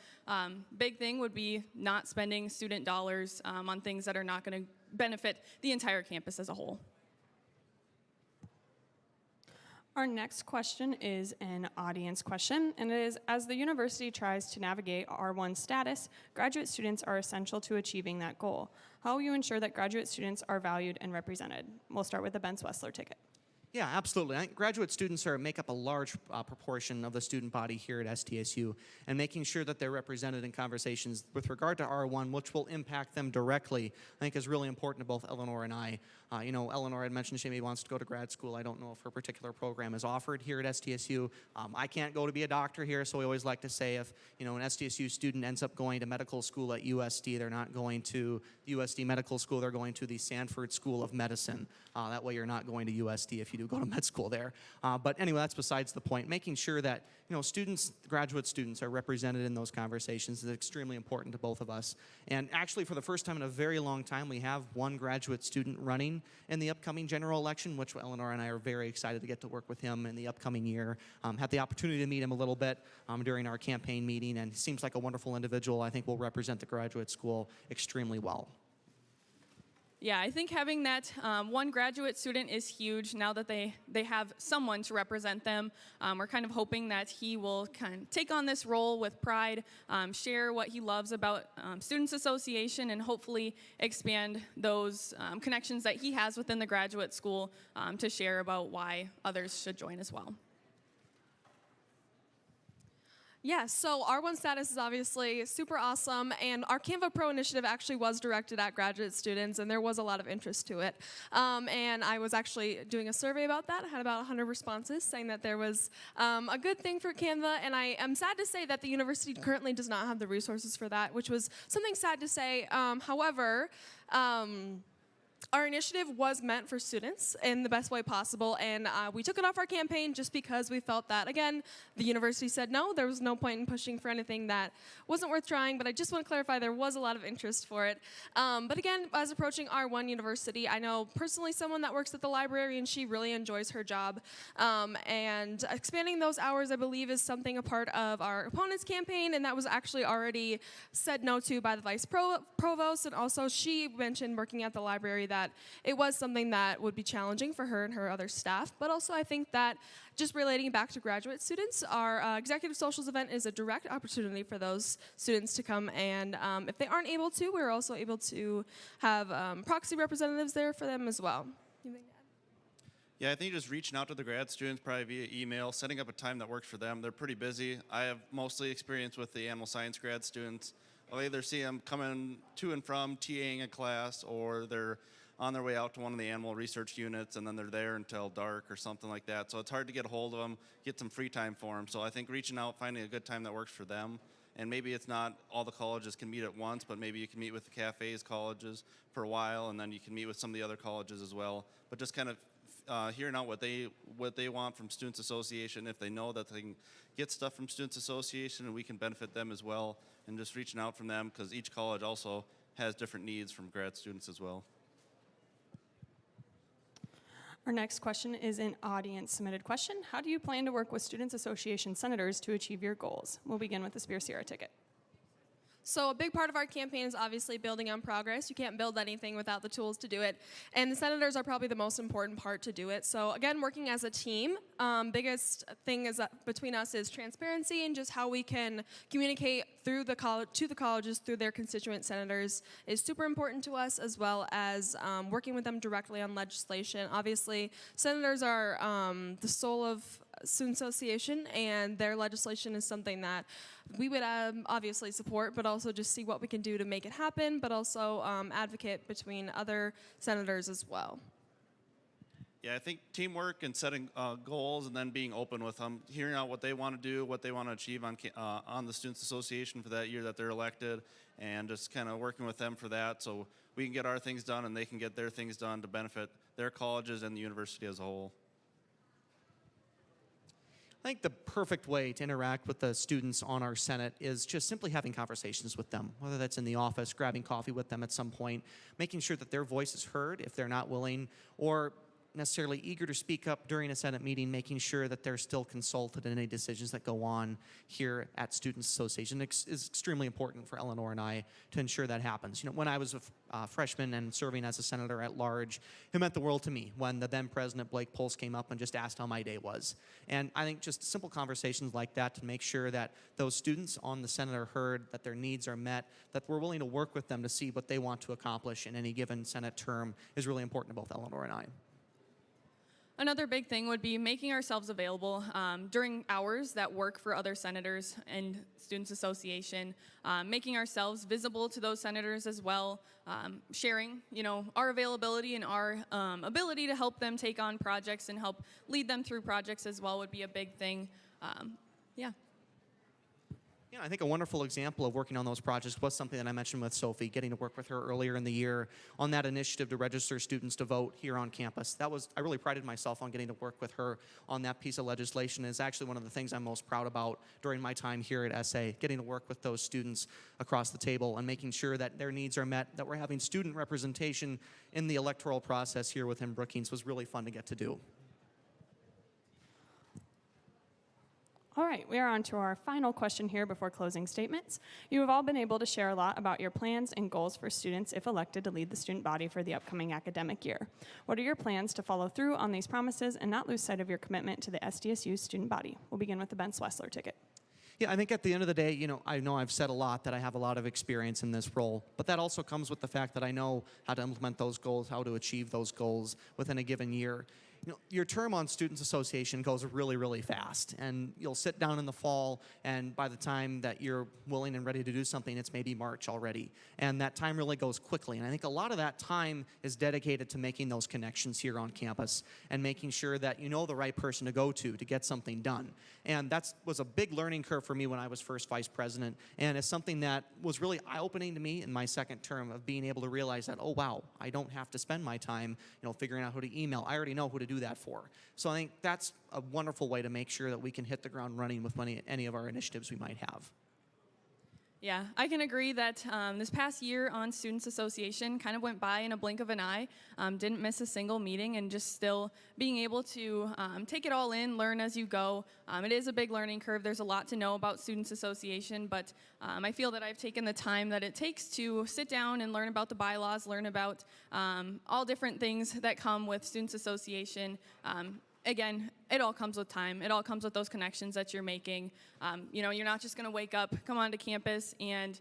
big thing would be not spending student dollars on things that are not going to benefit the entire campus as a whole. Our next question is an audience question, and it is, as the university tries to navigate R1 status, graduate students are essential to achieving that goal. How will you ensure that graduate students are valued and represented? We'll start with the Ben Swessler ticket. Yeah, absolutely. I think graduate students make up a large proportion of the student body here at SDSU, and making sure that they're represented in conversations with regard to R1, which will impact them directly, I think is really important to both Eleanor and I. Eleanor had mentioned she maybe wants to go to grad school. I don't know if her particular program is offered here at SDSU. I can't go to be a doctor here, so we always like to say if an SDSU student ends up going to medical school at USD, they're not going to USD Medical School, they're going to the Sanford School of Medicine. That way you're not going to USD if you do go to med school there. But anyway, that's besides the point. Making sure that graduate students are represented in those conversations is extremely important to both of us. And actually, for the first time in a very long time, we have one graduate student running in the upcoming general election, which Eleanor and I are very excited to get to work with him in the upcoming year. Had the opportunity to meet him a little bit during our campaign meeting, and he seems like a wonderful individual. I think will represent the graduate school extremely well. Yeah, I think having that one graduate student is huge now that they have someone to represent them. We're kind of hoping that he will kind of take on this role with pride, share what he loves about Students Association, and hopefully expand those connections that he has within the graduate school to share about why others should join as well. Yeah, so R1 status is obviously super awesome, and our Canva Pro initiative actually was directed at graduate students, and there was a lot of interest to it. And I was actually doing a survey about that, had about 100 responses saying that there was a good thing for Canva, and I am sad to say that the university currently does not have the resources for that, which was something sad to say. However, our initiative was meant for students in the best way possible, and we took it off our campaign just because we felt that, again, the university said no, there was no point in pushing for anything that wasn't worth trying, but I just want to clarify there was a lot of interest for it. But again, as approaching R1 University, I know personally someone that works at the library, and she really enjoys her job, and expanding those hours, I believe, is something a part of our opponent's campaign, and that was actually already said no to by the vice provost, and also she mentioned working at the library that it was something that would be challenging for her and her other staff. But also I think that just relating back to graduate students, our executive socials event is a direct opportunity for those students to come, and if they aren't able to, we're also able to have proxy representatives there for them as well. Anything to add? Yeah, I think just reaching out to the grad students, probably via email, setting up a time that works for them. They're pretty busy. I have mostly experience with the animal science grad students. I'll either see them coming to and from TAing a class, or they're on their way out to one of the animal research units, and then they're there until dark or something like that. So it's hard to get a hold of them, get some free time for them. So I think reaching out, finding a good time that works for them, and maybe it's not all the colleges can meet at once, but maybe you can meet with the cafes colleges for a while, and then you can meet with some of the other colleges as well. But just kind of hearing out what they want from Students Association, if they know that they can get stuff from Students Association and we can benefit them as well, and just reaching out from them, because each college also has different needs from grad students as well. Our next question is an audience submitted question. How do you plan to work with Students Association senators to achieve your goals? We'll begin with the Spear Sierra ticket. So a big part of our campaign is obviously building on progress. You can't build anything without the tools to do it. And the senators are probably the most important part to do it. So again, working as a team, biggest thing is between us is transparency, and just how we can communicate through the to the colleges through their constituent senators is super important to us, as well as working with them directly on legislation. Obviously, senators are the soul of Student Association, and their legislation is something that we would obviously support, but also just see what we can do to make it happen, but also advocate between other senators as well. Yeah, I think teamwork and setting goals, and then being open with them, hearing out what they want to do, what they want to achieve on the Students Association for that year that they're elected, and just kind of working with them for that, so we can get our things done and they can get their things done to benefit their colleges and the university as a whole. I think the perfect way to interact with the students on our Senate is just simply having conversations with them, whether that's in the office, grabbing coffee with them at some point, making sure that their voice is heard if they're not willing, or necessarily eager to speak up during a Senate meeting, making sure that they're still consulted in any decisions that go on here at Students Association is extremely important for Eleanor and I to ensure that happens. When I was a freshman and serving as a senator at large, it meant the world to me when the then President Blake Pulse came up and just asked how my day was. And I think just simple conversations like that to make sure that those students on the Senate are heard, that their needs are met, that we're willing to work with them to see what they want to accomplish in any given Senate term is really important to both Eleanor and I. Another big thing would be making ourselves available during hours that work for other senators and Students Association, making ourselves visible to those senators as well, sharing, our availability and our ability to help them take on projects and help lead them through projects as well would be a big thing. Yeah. Yeah, I think a wonderful example of working on those projects was something that I mentioned with Sophie, getting to work with her earlier in the year on that initiative to register students to vote here on campus. I really prided myself on getting to work with her on that piece of legislation. It's actually one of the things I'm most proud about during my time here at SA, getting to work with those students across the table and making sure that their needs are met, that we're having student representation in the electoral process here within Brookings was really fun to get to do. All right, we are on to our final question here before closing statements. You have all been able to share a lot about your plans and goals for students if elected to lead the student body for the upcoming academic year. What are your plans to follow through on these promises and not lose sight of your commitment to the SDSU student body? We'll begin with the Ben Swessler ticket. Yeah, I think at the end of the day, I know I've said a lot that I have a lot of experience in this role, but that also comes with the fact that I know how to implement those goals, how to achieve those goals within a given year. Your term on Students Association goes really, really fast, and you'll sit down in the fall, and by the time that you're willing and ready to do something, it's maybe March already, and that time really goes quickly, and I think a lot of that time is dedicated to making those connections here on campus and making sure that you know the right person to go to get something done, and that was a big learning curve for me when I was first vice president, and it's something that was really eye-opening to me in my second term of being able to realize that, oh wow, I don't have to spend my time figuring out who to email. I already know who to do that for. So I think that's a wonderful way to make sure that we can hit the ground running with any of our initiatives we might have. Yeah, I can agree that this past year on Students Association kind of went by in a blink of an eye. Didn't miss a single meeting, and just still being able to take it all in, learn as you go. It is a big learning curve. There's a lot to know about Students Association, but I feel that I've taken the time that it takes to sit down and learn about the bylaws, learn about all different things that come with Students Association. Again, it all comes with time. It all comes with those connections that you're making. You're not just going to wake up, come onto campus, and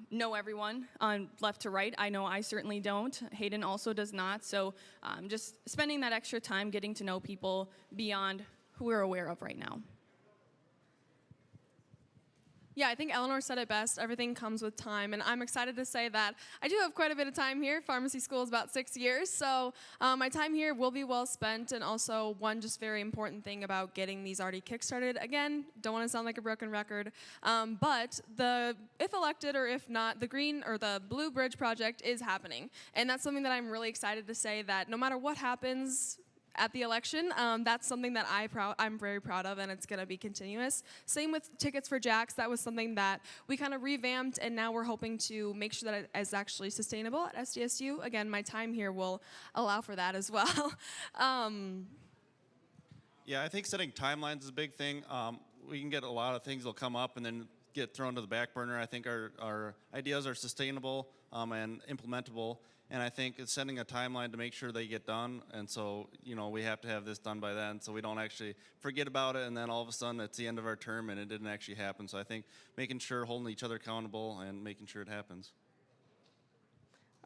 know everyone on left to right. I know I certainly don't. Hayden also does not. So just spending that extra time getting to know people beyond who we're aware of right now. Yeah, I think Eleanor said it best. Everything comes with time, and I'm excited to say that I do have quite a bit of time here. Pharmacy school is about 6 years, so my time here will be well spent, and also one just very important thing about getting these already kickstarted. Again, don't want to sound like a broken record, but if elected or if not, the green or the blue bridge project is happening, and that's something that I'm really excited to say that no matter what happens at the election, that's something that I'm very proud of, and it's going to be continuous. Same with tickets for Jacks. That was something that we kind of revamped, and now we're hoping to make sure that it is actually sustainable at SDSU. Again, my time here will allow for that as well. Yeah, I think setting timelines is a big thing. We can get a lot of things that'll come up and then get thrown to the back burner. I think our ideas are sustainable and implementable. And I think it's setting a timeline to make sure they get done. And so, we have to have this done by then so we don't actually forget about it and then all of a sudden it's the end of our term and it didn't actually happen. So I think making sure, holding each other accountable and making sure it happens.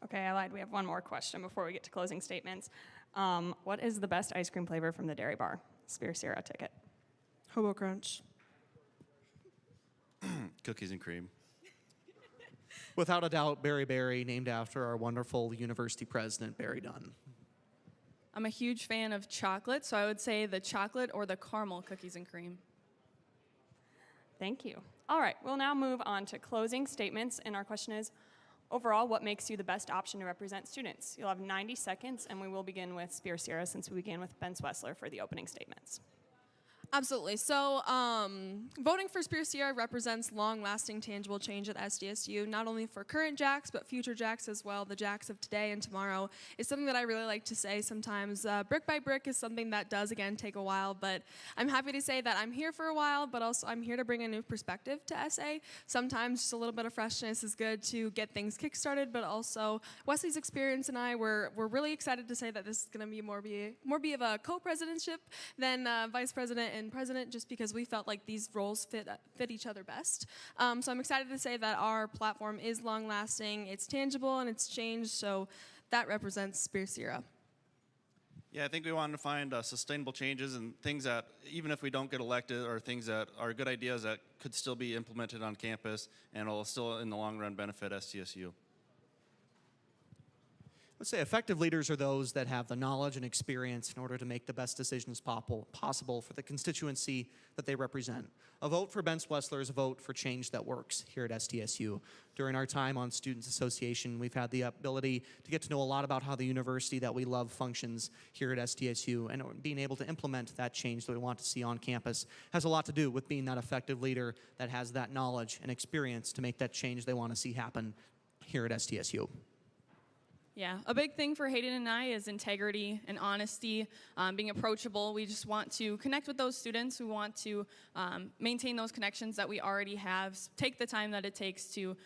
Okay, I lied. We have one more question before we get to closing statements. What is the best ice cream flavor from the dairy bar? Spear Sierra ticket. Hobo Crunch. Cookies and cream. Without a doubt, Berry, named after our wonderful university president, Barry Dunn. I'm a huge fan of chocolate, so I would say the chocolate or the caramel cookies and cream. Thank you. All right, we'll now move on to closing statements, and our question is, overall, what makes you the best option to represent students? You'll have 90 seconds, and we will begin with Spear Sierra since we began with Ben Swessler for the opening statements. Absolutely. So voting for Spear Sierra represents long-lasting, tangible change at SDSU, not only for current Jacks, but future Jacks as well. The Jacks of today and tomorrow is something that I really like to say sometimes. Brick by brick is something that does, again, take a while, but I'm happy to say that I'm here for a while, but also I'm here to bring a new perspective to SA. Sometimes just a little bit of freshness is good to get things kickstarted, but also Wesley's experience and I, we're really excited to say that this is going to be more be of a co-presidentship than vice president and president, just because we felt like these roles fit each other best. So I'm excited to say that our platform is long-lasting, it's tangible, and it's changed, so that represents Spear Sierra. Yeah, I think we wanted to find sustainable changes and things that, even if we don't get elected, or things that are good ideas that could still be implemented on campus and will still, in the long run, benefit STSU. Let's say effective leaders are those that have the knowledge and experience in order to make the best decisions possible for the constituency that they represent. A vote for Ben Wessler is a vote for change that works here at STSU. During our time on Students Association, we've had the ability to get to know a lot about how the university that we love functions here at STSU, and being able to implement that change that we want to see on campus has a lot to do with being that effective leader that has that knowledge and experience to make that change they want to see happen here at STSU. Yeah, a big thing for Hayden and I is integrity and honesty, being approachable. We just want to connect with those students. We want to maintain those connections that we already have, take the time that it takes to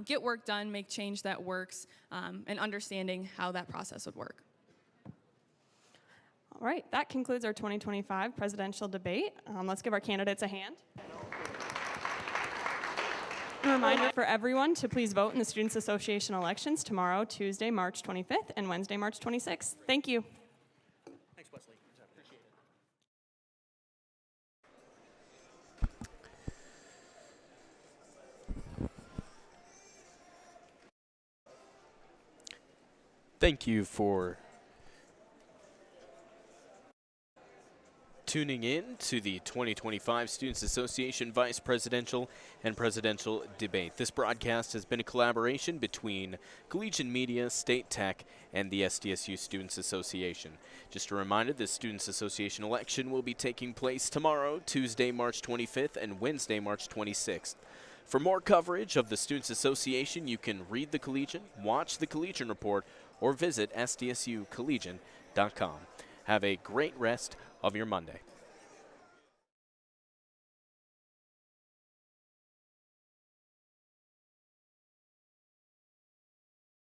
get work done, make change that works, and understanding how that process would work. All right, that concludes our 2025 presidential debate. Let's give our candidates a hand. A reminder for everyone to please vote in the Students Association elections tomorrow, Tuesday, March 25th, and Wednesday, March 26th. Thank you. Thanks, Wesley. Appreciate it. Thank you for tuning in to the 2025 Students Association Vice Presidential and Presidential Debate. This broadcast has been a collaboration between Collegian Media, State Tech, and the SDSU Students Association. Just a reminder, the Students Association election will be taking place tomorrow, Tuesday, March 25th, and Wednesday, March 26th. For more coverage of the Students Association, you can read the Collegian, watch the Collegian Report, or visit sdsucollegian.com. Have a great rest of your Monday.